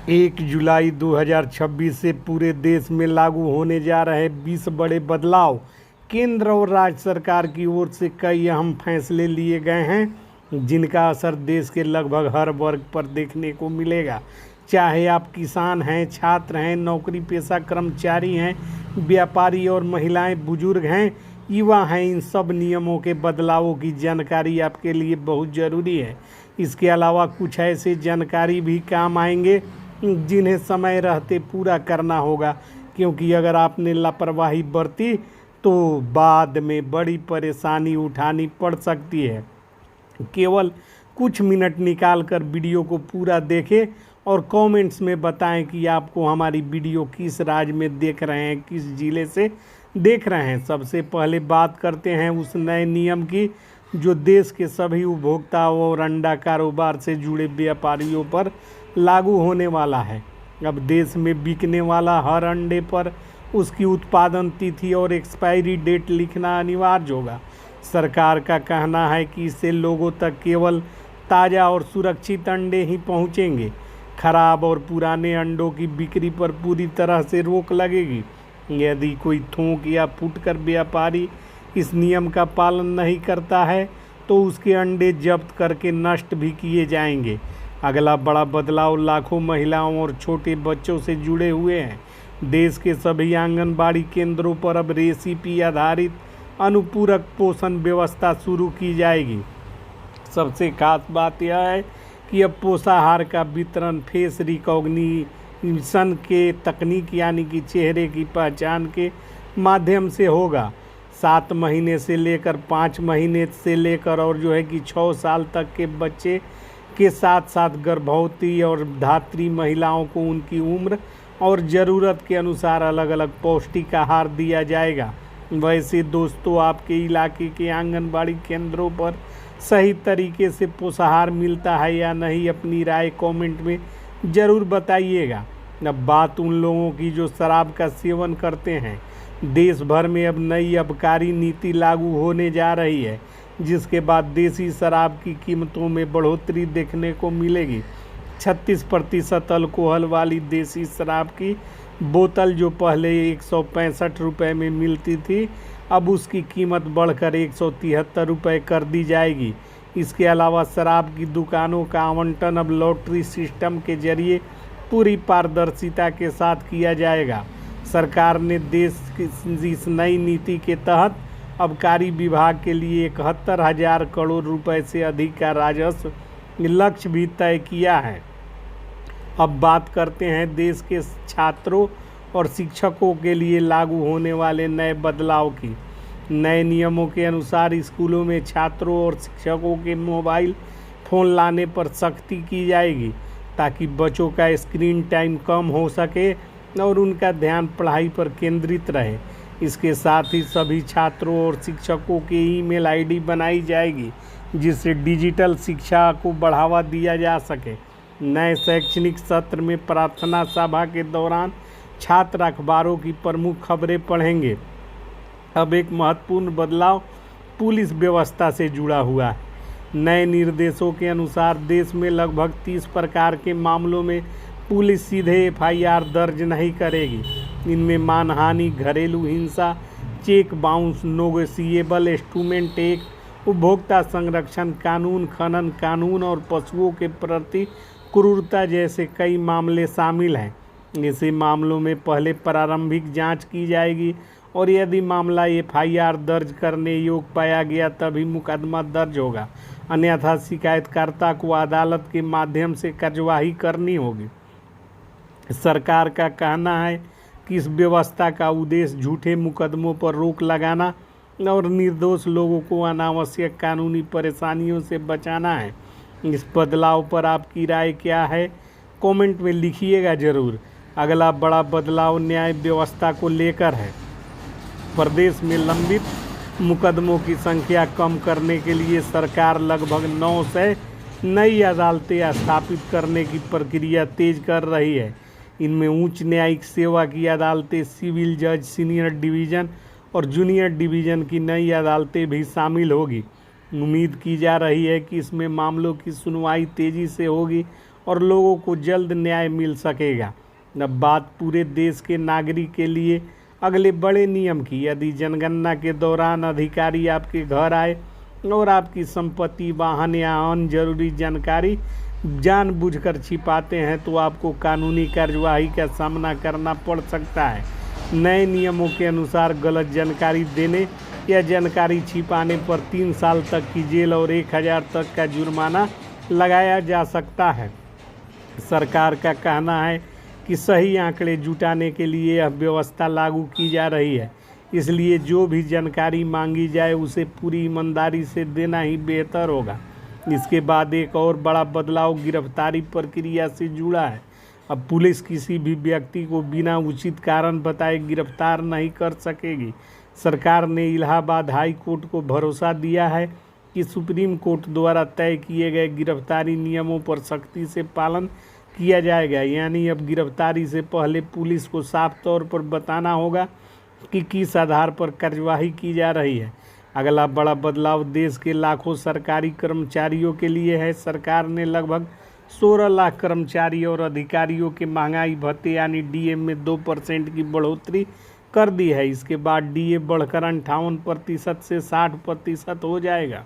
1 जुलाई 2026 से पूरे देश में लागू होने जा रहे 20 बड़े बदलाव। केंद्र और राज्य सरकार की ओर से कई अहम फैसले लिए गए हैं, जिनका असर देश के लगभग हर वर्ग पर देखने को मिलेगा। चाहे आप किसान हैं, छात्र हैं, नौकरी पेशा कर्मचारी हैं, व्यापारी और महिलाएं, बुजुर्ग हैं, युवा हैं, इन सब नियमों के बदलावों की जानकारी आपके लिए बहुत ज़रूरी है। इसके अलावा कुछ ऐसे जानकारी भी काम आएंगे जिन्हें समय रहते पूरा करना होगा, क्योंकि अगर आपने लापरवाही बरती तो बाद में बड़ी परेशानी उठानी पड़ सकती है। केवल कुछ मिनट निकाल कर वीडियो को पूरा देखें और कमेंट्स में बताएं कि आपको हमारी वीडियो किस राज्य में देख रहे हैं, किस ज़िले से देख रहे हैं। सबसे पहले बात करते हैं उस नए नियम की जो देश के सभी उपभोक्ताओं और अंडा कारोबार से जुड़े व्यापारियों पर लागू होने वाला है। अब देश में बिकने वाला हर अंडे पर उसकी उत्पादन तिथि और एक्सपायरी डेट लिखना अनिवार्य होगा। सरकार का कहना है कि इससे लोगों तक केवल ताज़ा और सुरक्षित अंडे ही पहुंचेंगे। खराब और पुराने अंडों की बिक्री पर पूरी तरह से रोक लगेगी। यदि कोई थोक या फुटकर व्यापारी इस नियम का पालन नहीं करता है तो उसके अंडे जब्त करके नष्ट भी किए जाएंगे। अगला बड़ा बदलाव लाखों महिलाओं और छोटे बच्चों से जुड़े हुए हैं। देश के सभी आंगनबाड़ी केंद्रों पर अब रेसिपी आधारित अनुपूरक पोषण व्यवस्था शुरू की जाएगी। सबसे खास बात यह है कि अब पोषाहार का वितरण फेस रिकॉग्निशन के तकनीक यानी कि चेहरे की पहचान के माध्यम से होगा। 7 महीने से लेकर 5 महीने से लेकर और 6 साल तक के बच्चे के साथ साथ गर्भवती और धात्री महिलाओं को उनकी उम्र और ज़रूरत के अनुसार अलग अलग पौष्टिक आहार दिया जाएगा। वैसे दोस्तों, आपके इलाके के आंगनबाड़ी केंद्रों पर सही तरीके से पोषाहार मिलता है या नहीं, अपनी राय कमेंट में ज़रूर बताइएगा। अब बात उन लोगों की जो शराब का सेवन करते हैं। देश भर में अब नई आबकारी नीति लागू होने जा रही है, जिसके बाद देसी शराब की कीमतों में बढ़ोतरी देखने को मिलेगी। 36% अल्कोहल वाली देसी शराब की बोतल जो पहले 165 रुपये में मिलती थी, अब उसकी कीमत बढ़कर 173 रुपये कर दी जाएगी। इसके अलावा शराब की दुकानों का आवंटन अब लॉटरी सिस्टम के जरिए पूरी पारदर्शिता के साथ किया जाएगा। सरकार ने देश की इस नई नीति के तहत आबकारी विभाग के लिए 71,000 करोड़ रुपए से अधिक का राजस्व लक्ष्य भी तय किया है। अब बात करते हैं देश के छात्रों और शिक्षकों के लिए लागू होने वाले नए बदलाव की। नए नियमों के अनुसार स्कूलों में छात्रों और शिक्षकों के मोबाइल फ़ोन लाने पर सख्ती की जाएगी, ताकि बच्चों का स्क्रीन टाइम कम हो सके और उनका ध्यान पढ़ाई पर केंद्रित रहे। इसके साथ ही सभी छात्रों और शिक्षकों के ईमेल आईडी बनाई जाएगी, जिससे डिजिटल शिक्षा को बढ़ावा दिया जा सके। नए शैक्षणिक सत्र में प्रार्थना सभा के दौरान छात्र अखबारों की प्रमुख खबरें पढ़ेंगे। अब एक महत्वपूर्ण बदलाव पुलिस व्यवस्था से जुड़ा हुआ है। नए निर्देशों के अनुसार देश में लगभग 30 प्रकार के मामलों में पुलिस सीधे एफआईआर दर्ज नहीं करेगी। इनमें मानहानि, घरेलू हिंसा, cheque bounce, negotiable instrument act, उपभोक्ता संरक्षण कानून, खनन कानून और पशुओं के प्रति क्रूरता जैसे कई मामले शामिल हैं। ऐसे मामलों में पहले प्रारंभिक जांच की जाएगी और यदि मामला एफआईआर दर्ज करने योग्य पाया गया तभी मुकदमा दर्ज होगा, अन्यथा शिकायतकर्ता को अदालत के माध्यम से कार्यवाही करनी होगी। सरकार का कहना है कि इस व्यवस्था का उद्देश्य झूठे मुकदमों पर रोक लगाना और निर्दोष लोगों को अनावश्यक कानूनी परेशानियों से बचाना है। इस बदलाव पर आपकी राय क्या है, कमेंट में लिखिएगा ज़रूर। अगला बड़ा बदलाव न्याय व्यवस्था को लेकर है। प्रदेश में लंबित मुकदमों की संख्या कम करने के लिए सरकार लगभग 900 नई अदालतें स्थापित करने की प्रक्रिया तेज कर रही है। इनमें उच्च न्यायिक सेवा की अदालतें, सिविल जज, सीनियर डिवीज़न और जूनियर डिवीज़न की नई अदालतें भी शामिल होगी। उम्मीद की जा रही है कि इसमें मामलों की सुनवाई तेज़ी से होगी और लोगों को जल्द न्याय मिल सकेगा। अब बात पूरे देश के नागरिक के लिए अगले बड़े नियम की। यदि जनगणना के दौरान अधिकारी आपके घर आए और आपकी संपत्ति, वाहन या अन्य जरूरी जानकारी जानबूझकर छिपाते हैं तो आपको कानूनी कार्यवाही का सामना करना पड़ सकता है। नए नियमों के अनुसार गलत जानकारी देने या जानकारी छिपाने पर 3 साल तक की जेल और 1000 तक का जुर्माना लगाया जा सकता है। सरकार का कहना है कि सही आंकड़े जुटाने के लिए यह व्यवस्था लागू की जा रही है, इसलिए जो भी जानकारी मांगी जाए उसे पूरी ईमानदारी से देना ही बेहतर होगा। इसके बाद एक और बड़ा बदलाव गिरफ्तारी प्रक्रिया से जुड़ा है। अब पुलिस किसी भी व्यक्ति को बिना उचित कारण बताए गिरफ्तार नहीं कर सकेगी। सरकार ने इलाहाबाद हाई कोर्ट को भरोसा दिया है कि सुप्रीम कोर्ट द्वारा तय किए गए गिरफ्तारी नियमों पर सख्ती से पालन किया जाएगा। यानी अब गिरफ्तारी से पहले पुलिस को साफ तौर पर बताना होगा कि किस आधार पर कार्यवाही की जा रही है। अगला बड़ा बदलाव देश के लाखों सरकारी कर्मचारियों के लिए है। सरकार ने लगभग 16 लाख कर्मचारी और अधिकारियों के महंगाई भत्ते यानी डीए में 2% की बढ़ोतरी कर दी है। इसके बाद डीए बढ़कर 58% से 60% हो जाएगा।